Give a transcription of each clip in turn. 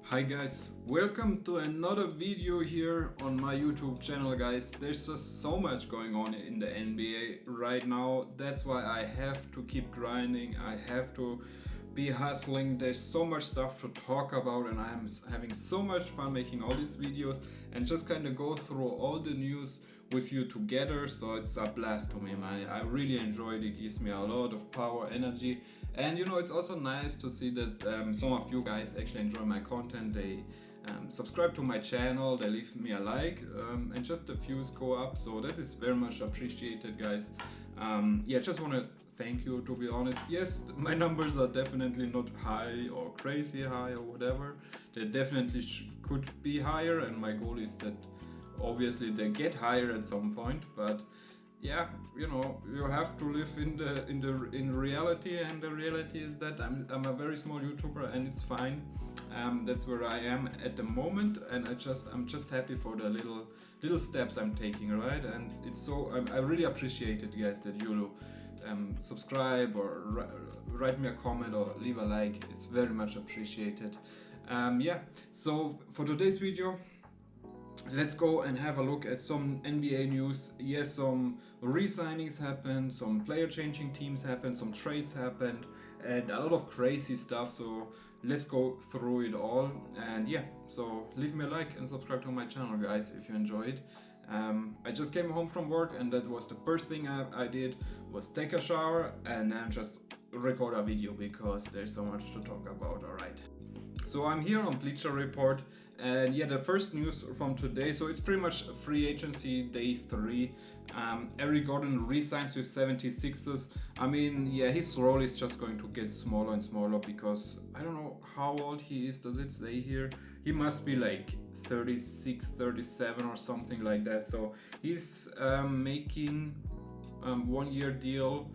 Hi guys, welcome to another video here on my YouTube channel guys. There's just so much going on in the NBA right now. That's why I have to keep grinding. I have to be hustling. There's so much stuff to talk about and I'm having so much fun making all these videos and just kind of go through all the news with you together. So it's a blast to me, man. I really enjoy it. It gives me a lot of power, energy, and it's also nice to see that some of you guys actually enjoy my content. They subscribe to my channel, they leave me a like, and just the views go up. So that is very much appreciated, guys. Just want to thank you, to be honest. Yes, my numbers are definitely not high or crazy high or whatever. They definitely could be higher, and my goal is that obviously they get higher at some point. But yeah, you have to live in reality, and the reality is that I'm a very small YouTuber, and it's fine. That's where I am at the moment, and I'm just happy for the little steps I'm taking, right? And it's so I really appreciate it, guys, that you subscribe or write me a comment or leave a like. It's very much appreciated. So for today's video, let's go and have a look at some NBA news. Yes, some re-signings happened, some player changing teams happened, some trades happened, and a lot of crazy stuff. So let's go through it all. And yeah, so leave me a like and subscribe to my channel, guys, if you enjoyed. I just came home from work, and that was the first thing I did was take a shower and then just record a video because there's so much to talk about. All right. So I'm here on Bleacher Report, and yeah, the first news from today, so it's pretty much free agency day 3. Eric Gordon resigns with 76ers. I mean, yeah, his role is just going to get smaller and smaller because I don't know how old he is. Does it say here? He must be like 36, 37 or something like that. So he's making 1-year deal,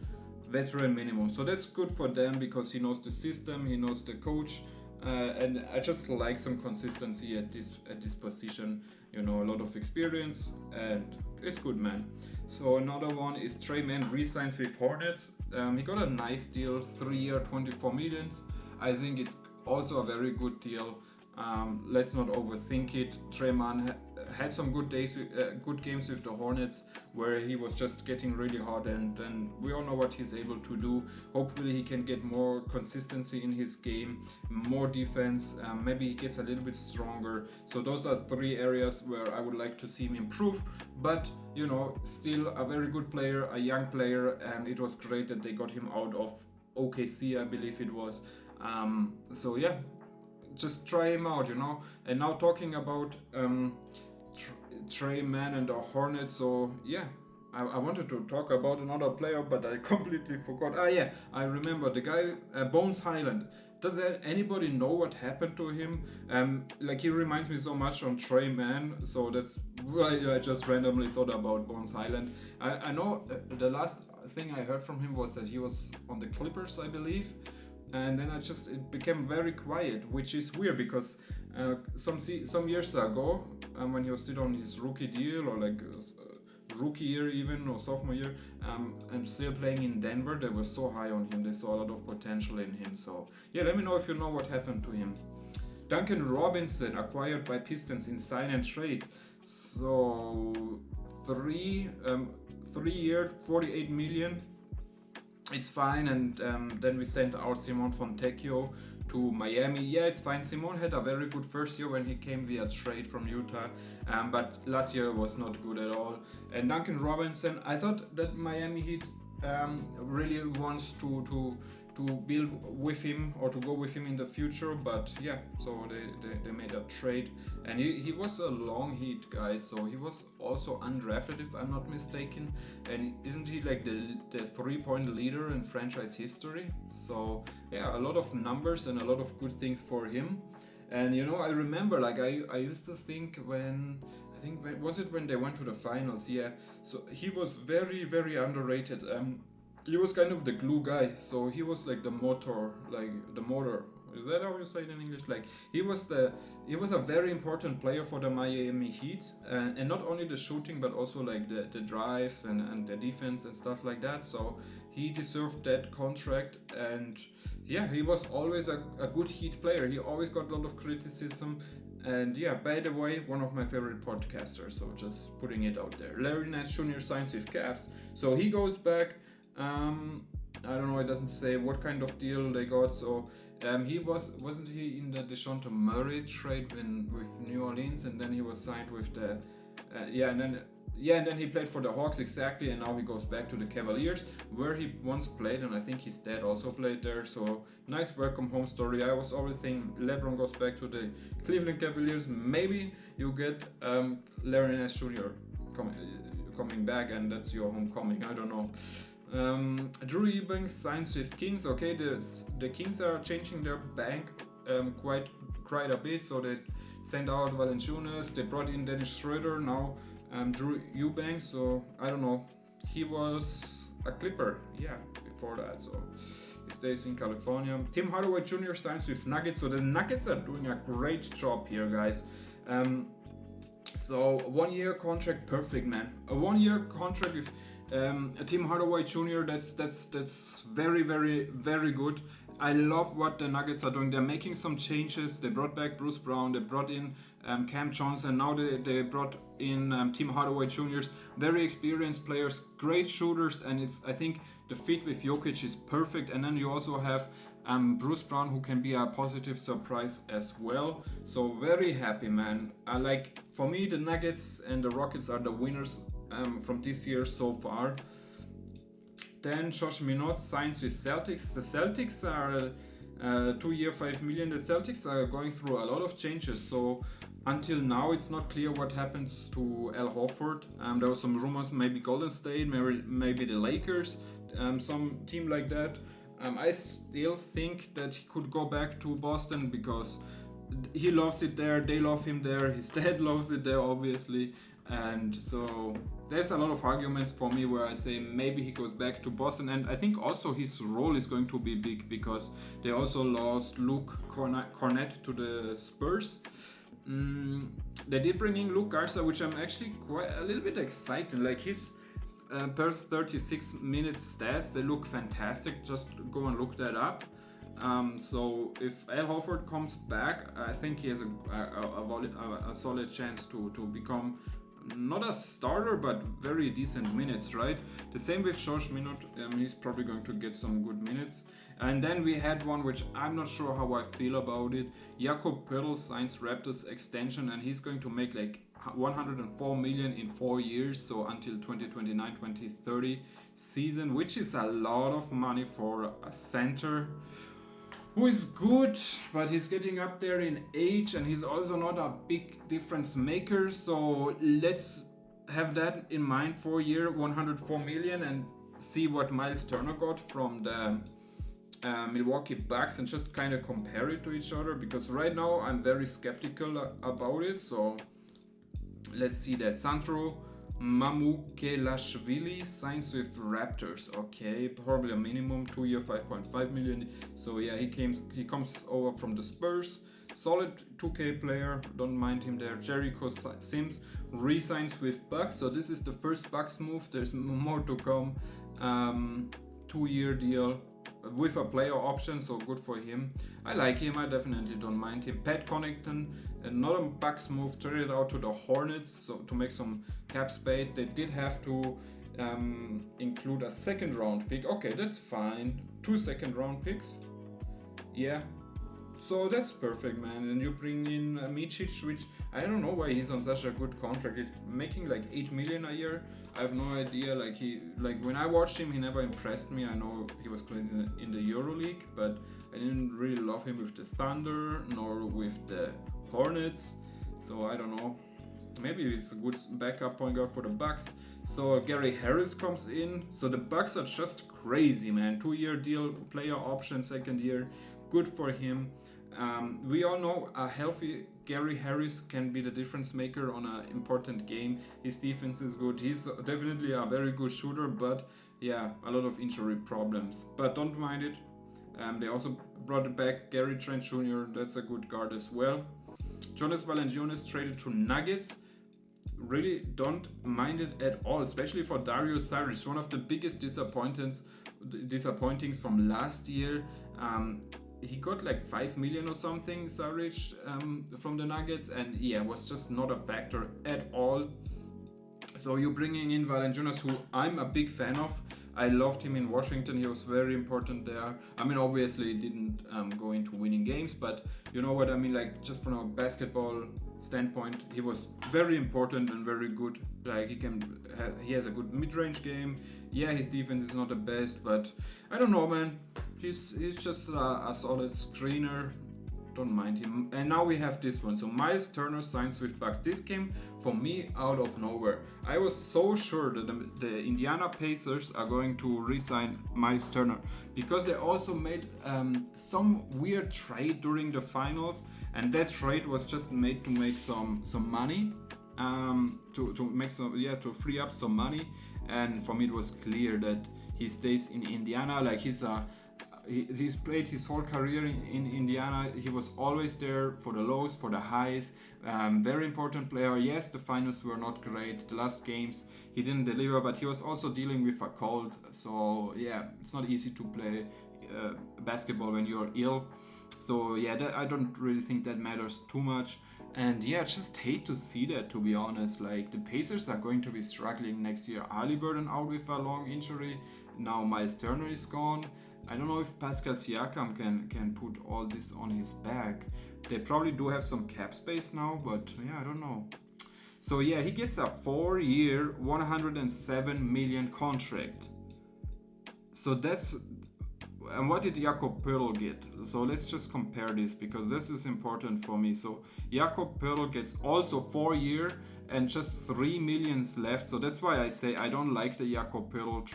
veteran minimum. So that's good for them because he knows the system, he knows the coach. And I just like some consistency at this position. A lot of experience, and it's good, man. So another one is Tre Mann resigns with Hornets. He got a nice deal, 3-year, 24 million. I think it's also a very good deal. Let's not overthink it. Tre Mann had some good games with the Hornets, where he was just getting really hot, and we all know what he's able to do. Hopefully, he can get more consistency in his game, more defense. Maybe he gets a little bit stronger. So those are 3 areas where I would like to see him improve. But still a very good player, a young player, and it was great that they got him out of OKC, I believe it was. So yeah. Just try him out, And now talking about Tre Mann and the Hornets, so yeah, I wanted to talk about another player, but I completely forgot. Yeah, I remember the guy, Bones Highland. Does anybody know what happened to him? He reminds me so much on Tre Mann, so that's why I just randomly thought about Bones Highland. I know the last thing I heard from him was that he was on the Clippers, I believe. And then it became very quiet, which is weird because some years ago, when he was still on his rookie deal, or rookie year even, or sophomore year, and still playing in Denver, they were so high on him. They saw a lot of potential in him. So yeah, let me know if you know what happened to him. Duncan Robinson acquired by Pistons in sign and trade. So 3-year, 48 million. It's fine, and then we sent out Simon Fontecchio to Miami. Yeah, it's fine. Simon had a very good first year when he came via trade from Utah, but last year was not good at all. And Duncan Robinson, I thought that Miami Heat really wants to build with him or to go with him in the future, but yeah, so they made a trade, and he was a long Heat guy, so he was also undrafted if I'm not mistaken, and isn't he like the 3-point leader in franchise history? So yeah, a lot of numbers and a lot of good things for him. And I remember, I used to think when they went to the finals? Yeah, so he was very, very underrated. He was kind of the glue guy, so he was like the motor. Is that how you say it in English? He was a very important player for the Miami Heat, and not only the shooting, but also the drives and the defense and stuff like that. So He deserved that contract, and yeah, he was always a good Heat player. He always got a lot of criticism. And yeah, by the way, one of my favorite podcasters, so just putting it out there. Larry Nance Jr. signs with Cavs, so he goes back. I don't know, it doesn't say what kind of deal they got. So he wasn't he in the DeJounte Murray trade with New Orleans, and then he was signed with the and then he played for the Hawks, exactly, and now he goes back to the Cavaliers, where he once played, and I think his dad also played there. So nice welcome home story. I was always thinking LeBron goes back to the Cleveland Cavaliers. Maybe you get Larry Nance Jr. coming back, and that's your homecoming. I don't know. Drew Eubanks signs with Kings. Okay, the Kings are changing their bank quite a bit. So they sent out Valanciunas. They brought in Dennis Schroeder. Now Drew Eubanks. So I don't know. He was a Clipper, yeah, before that. So he stays in California. Tim Hardaway Jr. signs with Nuggets. So the Nuggets are doing a great job here, guys. So 1 year contract, perfect, man. A 1 year contract with Tim Hardaway Jr. That's very, very, very good. I love what the Nuggets are doing. They're making some changes. They brought back Bruce Brown. They brought in Cam Johnson. Now they brought in Tim Hardaway Jr. Very experienced players, great shooters, and I think the fit with Jokic is perfect. And then you also have Bruce Brown, who can be a positive surprise as well. So very happy, man. For me, the Nuggets and the Rockets are the winners from this year so far. Then Josh Minott signs with Celtics. The Celtics are 2 year, $5 million. The Celtics are going through a lot of changes. So until now, it's not clear what happens to Al Horford. There were some rumors, maybe Golden State, maybe the Lakers, some team like that. I still think that he could go back to Boston because he loves it there. They love him there. His dad loves it there, obviously. And so there's a lot of arguments for me where I say maybe he goes back to Boston. And I think also his role is going to be big because they also lost Luke Cornett to the Spurs. They did bring in Luke Garza, which I'm actually quite a little bit excited. Like his per 36 minutes stats, they look fantastic. Just go and look that up. So if Al Horford comes back, I think he has a solid chance to become not a starter, but very decent minutes, right? The same with Josh Minott. He's probably going to get some good minutes. And then we had one which I'm not sure how I feel about it. Jakob Poeltl signs Raptors extension, and he's going to make like 104 million in 4 years, so until 2029-2030 season, which is a lot of money for a center who is good, but he's getting up there in age, and he's also not a big difference maker. So let's have that in mind. 4 year, 104 million, and see what Miles Turner got from the Milwaukee Bucks, and just kind of compare it to each other, because right now I'm very skeptical about it. So let's see that. Sandro Mamukelashvili signs with Raptors. Okay, probably a minimum, 2 year, 5.5 million. So yeah, he comes over from the Spurs. Solid 2K player, don't mind him there. Jericho Sims re-signs with Bucks. So this is the first Bucks move. There's more to come. 2 year deal with a player option, so good for him. I like him. I definitely don't mind him. Pat Connaughton, another Bucks move, traded out to the Hornets, so to make some cap space. They did have to include a second round pick. Okay, that's fine. 2 second round picks. Yeah. So that's perfect, man. And you bring in Micic, which I don't know why he's on such a good contract. He's making like 8 million a year. I have no idea. Like when I watched him, he never impressed me. I know he was playing in the EuroLeague, but I didn't really love him with the Thunder nor with the Hornets. So I don't know. Maybe he's a good backup point guard for the Bucks. So Gary Harris comes in. So the Bucks are just crazy, man. 2 year deal, player option, second year. Good for him. We all know a healthy Gary Harris can be the difference maker on an important game. His defense is good. He's definitely a very good shooter, but yeah, a lot of injury problems. But don't mind it. They also brought back Gary Trent Jr. That's a good guard as well. Jonas Valanciunas traded to Nuggets. Really don't mind it at all, especially for Dario Saric, one of the biggest disappointments disappointings from last year. He got like 5 million or something, Saric, from the Nuggets, and yeah, was just not a factor at all. So you're bringing in Valanciunas, who I'm a big fan of. I loved him in Washington. He was very important there. I mean, obviously, he didn't go into winning games, but you know what I mean? Like, just from a basketball standpoint, he was very important and very good. Like, he has a good mid-range game. Yeah, his defense is not the best, but I don't know, man. He's just a solid screener. Don't mind him. And now we have this one. So Miles Turner signs with Bucks. This came for me out of nowhere. I was so sure that the Indiana Pacers are going to re-sign Miles Turner because they also made some weird trade during the finals, and that trade was just made to make some money, to free up some money. And for me, it was clear that he stays in Indiana. Like he's played his whole career in Indiana. He was always there for the lows, for the highs. Very important player. Yes, the finals were not great. The last games he didn't deliver, but he was also dealing with a cold. So yeah, it's not easy to play basketball when you're ill. So yeah, I don't really think that matters too much. And yeah, just hate to see that, to be honest. Like, the Pacers are going to be struggling next year. Haliburton out with a long injury. Now Miles Turner is gone. I don't know if Pascal Siakam can put all this on his back. They probably do have some cap space now, but yeah, I don't know. So yeah, he gets a 4-year, $107 million contract. So that's... And what did Jakob Poeltl get? So let's just compare this, because this is important for me. So Jakob Poeltl gets also 4-year and just 3 millions left. So that's why I say I don't like the Jakob Poeltl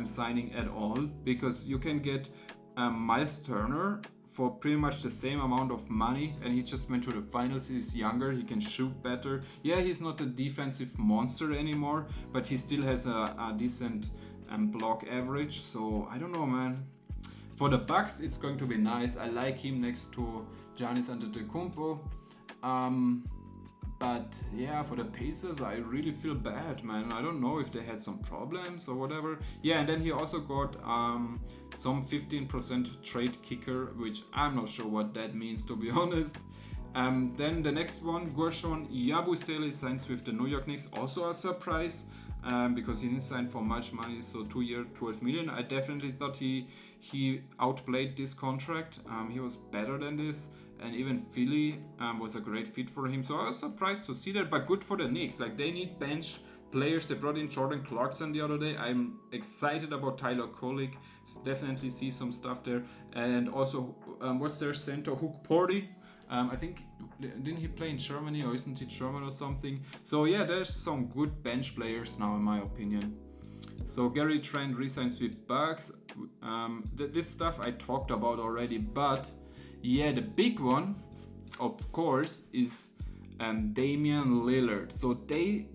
signing at all, because you can get Miles Turner for pretty much the same amount of money, and he just went to the finals. He's younger, he can shoot better. Yeah, he's not a defensive monster anymore, but he still has a decent block average. So I don't know, man. For the Bucks, it's going to be nice. I like him next to Giannis Antetokounmpo. But yeah, for the Pacers, I really feel bad, man. I don't know if they had some problems or whatever. Yeah, and then he also got some 15% trade kicker, which I'm not sure what that means, to be honest. Then the next one, Guerschon Yabusele signs with the New York Knicks. Also a surprise, because he didn't sign for much money, so 2-year, $12 million. I definitely thought he outplayed this contract. He was better than this. And even Philly was a great fit for him. So I was surprised to see that, but good for the Knicks. Like, they need bench players. They brought in Jordan Clarkson the other day. I'm excited about Tyler Kolek. Definitely see some stuff there. And also, what's their center? Hook Porty. I think, didn't he play in Germany, or isn't he German or something? So yeah, there's some good bench players now, in my opinion. So Gary Trent resigns with Bucks. This stuff I talked about already, but yeah, the big one, of course, is Damian Lillard. So they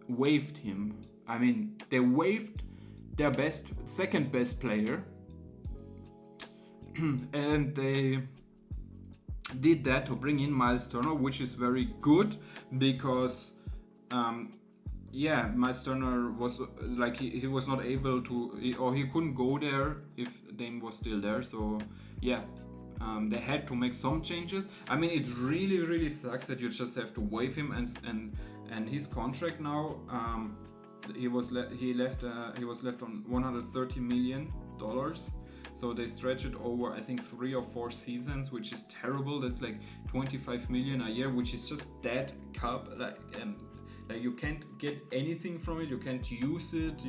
waived him. I mean, they waived their second best player, and they did that to bring in Miles Turner, which is very good because Miles Turner was like he was not able to, or he couldn't go there if Dame was still there. So yeah, they had to make some changes. I mean, it really sucks that you just have to waive him, and his contract now, he was left on $130 million. So they stretch it over, I think, 3 or 4 seasons, which is terrible. That's like $25 million a year, which is just dead cap. Like you can't get anything from it. You can't use it.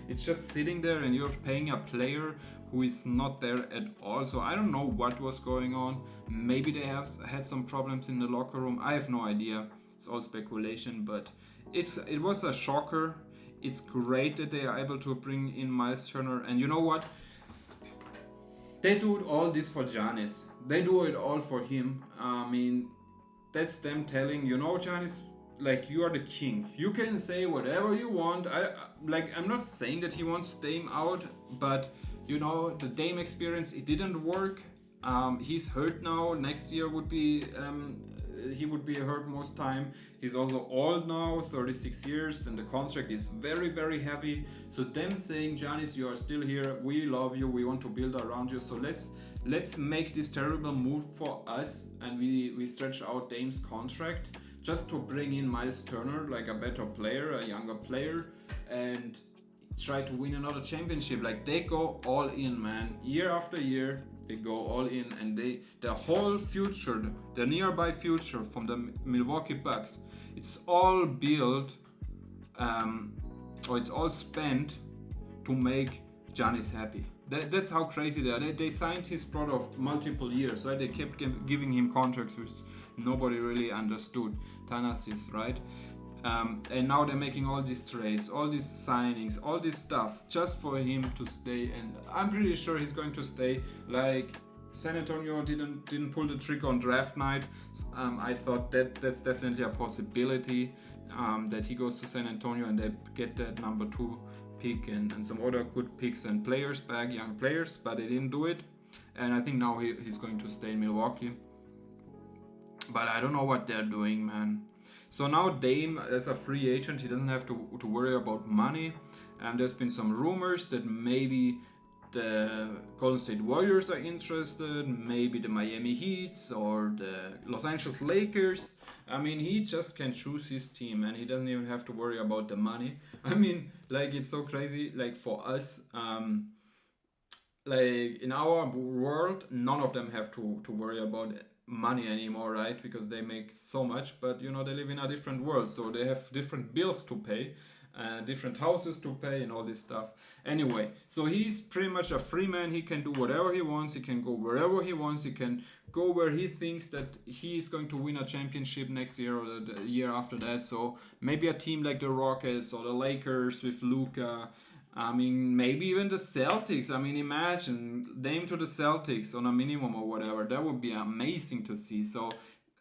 It's just sitting there, and you're paying a player who is not there at all. So I don't know what was going on. Maybe they have had some problems in the locker room. I have no idea. It's all speculation, but it was a shocker. It's great that they are able to bring in Miles Turner, and you know what? They do all this for Giannis. They do it all for him. I mean, that's them telling, Giannis, like, you are the king. You can say whatever you want. I'm not saying that he wants Dame out, but the Dame experience, it didn't work. He's hurt now. Next year would be he would be hurt most time. He's also old now, 36 years, and the contract is very, very heavy. So them saying, Giannis, you are still here, we love you, we want to build around you, so let's make this terrible move for us, and we stretch out Dame's contract just to bring in Miles Turner, like a better player, a younger player, and try to win another championship. Like, they go all in, man. Year after year, they go all in, and their whole future, the nearby future from the Milwaukee Bucks, it's all built, or it's all spent to make Giannis happy. That's how crazy they are. They signed his product multiple years, right? They kept giving him contracts which nobody really understood. Thanasis, right? And now they're making all these trades, all these signings, all this stuff just for him to stay. And I'm pretty sure he's going to stay. Like, San Antonio didn't pull the trigger on draft night. I thought that's definitely a possibility, that he goes to San Antonio and they get that number 2 pick and some other good picks and players back, young players, but they didn't do it. And I think now he's going to stay in Milwaukee. But I don't know what they're doing, man. So now Dame, as a free agent, he doesn't have to worry about money. And there's been some rumors that maybe the Golden State Warriors are interested, maybe the Miami Heat or the Los Angeles Lakers. I mean, he just can choose his team and he doesn't even have to worry about the money. I mean, like, it's so crazy. Like, for us, like, in our world, none of them have to worry about money anymore, right? Because they make so much, but you know, they live in a different world, so they have different bills to pay, different houses to pay, and all this stuff. Anyway, so he's pretty much a free man. He can do whatever he wants, he can go wherever he wants, he can go where he thinks that he is going to win a championship next year or the year after that. So maybe a team like the Rockets or the Lakers with Luka. I mean, maybe even the Celtics. I mean, imagine Dame to the Celtics on a minimum or whatever. That would be amazing to see. So,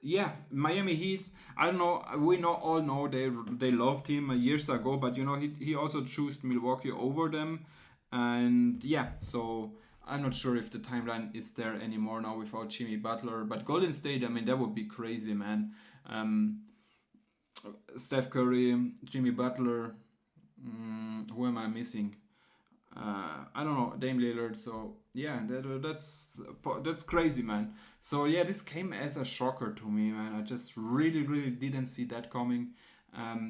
yeah, Miami Heat. I don't know. We all know they loved him years ago, but you know, he also chose Milwaukee over them, and yeah. So I'm not sure if the timeline is there anymore now without Jimmy Butler. But Golden State, I mean, that would be crazy, man. Steph Curry, Jimmy Butler. Who am I missing? I don't know, Dame Lillard. So yeah, that's crazy, man. So yeah, this came as a shocker to me, man. I just really didn't see that coming.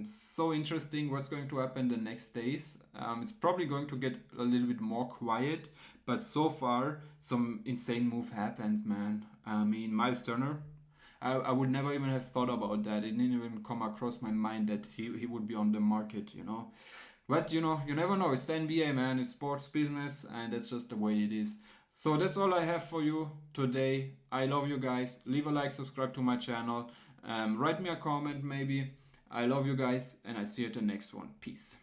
So interesting what's going to happen the next days. It's probably going to get a little bit more quiet, but so far some insane move happened, man. I mean, Miles Turner. I would never even have thought about that. It didn't even come across my mind that he would be on the market, you know. But, you know, you never know. It's the NBA, man. It's sports business, and that's just the way it is. So that's all I have for you today. I love you guys. Leave a like, subscribe to my channel. Write me a comment, maybe. I love you guys, and I see you at the next one. Peace.